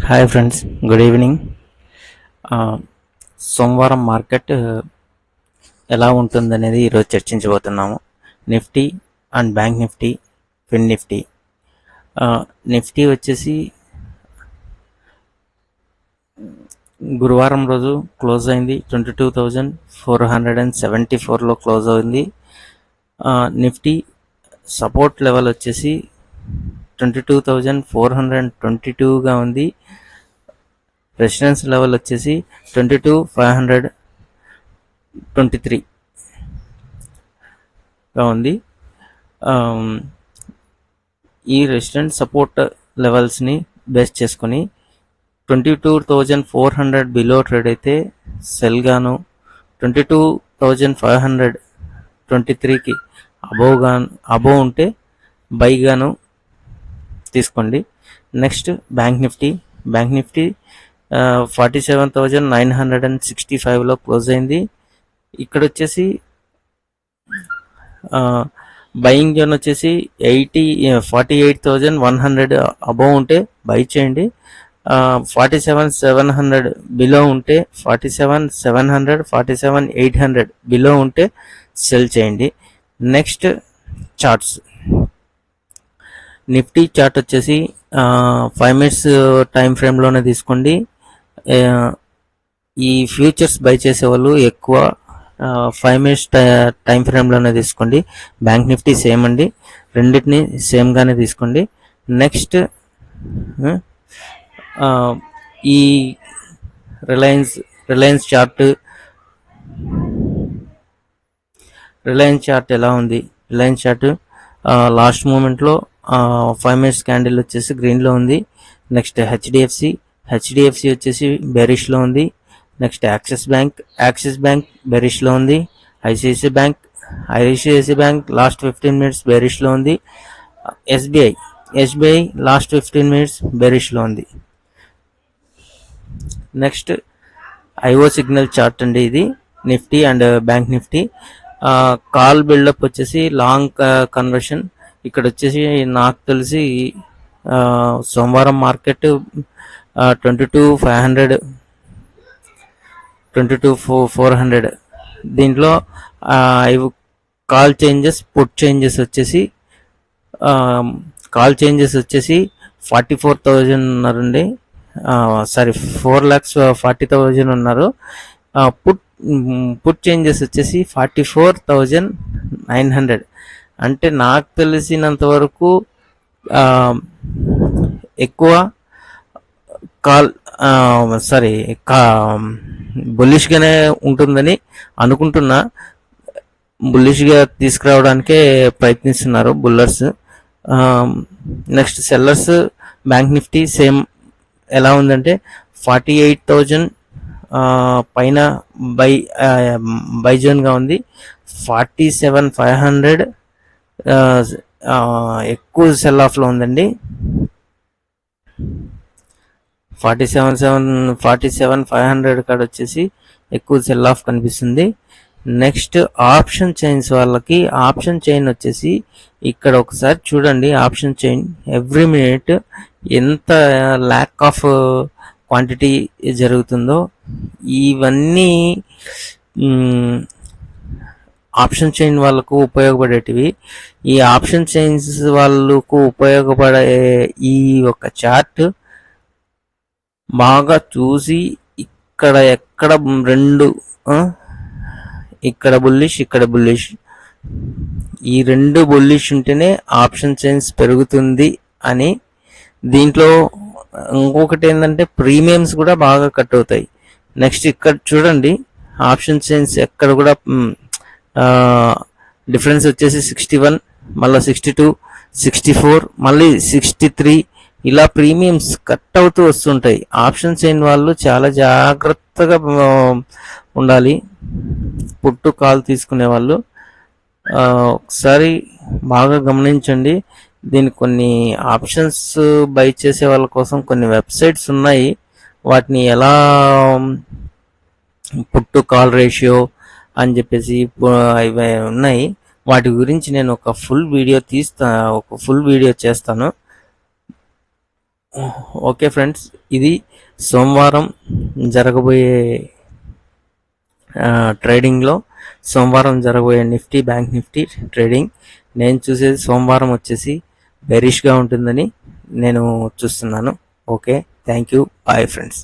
Hi friends, good evening. సోమవారం market ఎలా ఉంటుందనేది ఈరోజు చర్చించబోతున్నాము. Nifty and bank Nifty, fin Nifty. Nifty వచ్చేసి గురువారం రోజు క్లోజ్ అయింది 22,474లో క్లోజ్ అయింది. నిఫ్టీ సపోర్ట్ లెవెల్ వచ్చేసి 22,422గా ఉంది. రెసిడెన్స్ లెవెల్ వచ్చేసి 22,523గా ఉంది. ఈ రెసిడెంట్ సపోర్ట్ లెవెల్స్ని బేస్ చేసుకొని 22,400 బిలో ట్రేడ్ అయితే సెల్ గాను, 22,523కి అబోవ్ ఉంటే బై గాను తీసుకోండి. నెక్స్ట్ బ్యాంక్ నిఫ్టీ 47,965లో క్లోజ్ అయింది. ఇక్కడ వచ్చేసి బయింగ్ జోన్ వచ్చేసి 48,100 అబోవ్ ఉంటే బై చేయండి. 47,700 బిలో ఉంటే 47,700, 47,800 బిలో ఉంటే సెల్ చేయండి. Next charts. నిఫ్టీ చార్ట్ వచ్చేసి 5 మినిట్స్ టైం ఫ్రేమ్లోనే తీసుకోండి. ఈ ఫ్యూచర్స్ బై చేసే వాళ్ళు ఎక్కువ 5 మినిట్స్ టైం ఫ్రేమ్లోనే తీసుకోండి. బ్యాంక్ నిఫ్టీ సేమ్ అండి, రెండింటిని సేమ్గానే తీసుకోండి. నెక్స్ట్ ఈ రిలయన్స్ చార్ట్ ఎలా ఉంది? రిలయన్స్ చార్ట్ లాస్ట్ మూమెంట్లో 5 మినిట్స్ క్యాండిల్ వచ్చేసి గ్రీన్లో ఉంది. నెక్స్ట్ హెచ్డిఎఫ్సి వచ్చేసి బెరిష్లో ఉంది. నెక్స్ట్ యాక్సిస్ బ్యాంక్ బెరిష్లో ఉంది. ఐసిఐసిఐ బ్యాంక్ లాస్ట్ 15 మినిట్స్ బెరిష్లో ఉంది. ఎస్బీఐ లాస్ట్ 15 మినిట్స్ బెరిష్లో ఉంది. నెక్స్ట్ ఐఓ సిగ్నల్ చార్ట్ అండి, ఇది Nifty and bank Nifty. Call buildup వచ్చేసి లాంగ్ కన్వర్షన్. ఇక్కడ వచ్చేసి నాకు తెలిసి సోమవారం మార్కెట్ 22,400 దీంట్లో కాల్ చేంజెస్, పుట్ చేంజెస్ వచ్చేసి 44,000 ఉన్నారండి. 4,40,000 ఉన్నారు. పుట్ చేంజెస్ వచ్చేసి 44,900. అంటే నాకు తెలిసినంత వరకు ఎక్కువ బుల్లిష్గానే ఉంటుందని అనుకుంటున్నా. బుల్లిష్గా తీసుకురావడానికే ప్రయత్నిస్తున్నారు bullers. Next sellers. Bank Nifty same ఎలా ఉందంటే 48,000 పైన బై జోన్గా ఉంది. 47,500 ఎక్కువ సెల్ ఆఫ్లో ఉందండి. 47,500 కాడ వచ్చేసి ఎక్కువ సెల్ ఆఫ్ కనిపిస్తుంది. నెక్స్ట్ ఆప్షన్ చైన్స్ వాళ్ళకి ఆప్షన్ చైన్ వచ్చేసి ఇక్కడ ఒకసారి చూడండి. ఆప్షన్ చైన్ ఎవ్రీ మినిట్ ఎంత ల్యాక్ ఆఫ్ క్వాంటిటీ జరుగుతుందో ఇవన్నీ ఆప్షన్ చైన్ వాళ్ళకు ఉపయోగపడేటివి. ఈ ఆప్షన్ చైన్స్ వాళ్ళకు ఉపయోగపడే ఈ ఒక చార్ట్ బాగా చూసి ఎక్కడ రెండు, ఇక్కడ బుల్లిష్, ఈ రెండు బుల్లిష్ ఉంటేనే ఆప్షన్ చైన్స్ పెరుగుతుంది అని. దీంట్లో ఇంకొకటి ఏంటంటే ప్రీమియమ్స్ కూడా బాగా కట్ అవుతాయి. నెక్స్ట్ ఇక్కడ చూడండి, ఆప్షన్ చైన్స్ ఎక్కడ కూడా డిఫరెన్స్ వచ్చేసి 61, మళ్ళీ 62, 64, మళ్ళీ 63 ఇలా ప్రీమియమ్స్ కట్ అవుతూ వస్తుంటాయి. ఆప్షన్ చైన్ వాళ్ళు చాలా జాగ్రత్తగా ఉండాలి, పుట్టు కాల్ తీసుకునే వాళ్ళు. ఒకసారి బాగా గమనించండి. దీనికి కొన్ని ఆప్షన్స్ బై చేసే వాళ్ళ కోసం కొన్ని వెబ్సైట్స్ ఉన్నాయి. వాటిని ఎలా పుట్టు కాల్ రేషియో అని చెప్పేసి ఇవి ఉన్నాయి. వాటి గురించి నేను ఒక ఫుల్ వీడియో చేస్తాను. ఓకే ఫ్రెండ్స్, ఇది సోమవారం జరగబోయే ట్రేడింగ్లో సోమవారం జరగబోయే నిఫ్టీ బ్యాంక్ నిఫ్టీ ట్రేడింగ్. నేను చూసేది సోమవారం వచ్చేసి బెరిష్గా ఉంటుందని నేను చూస్తున్నాను. Okay, thank you, bye friends.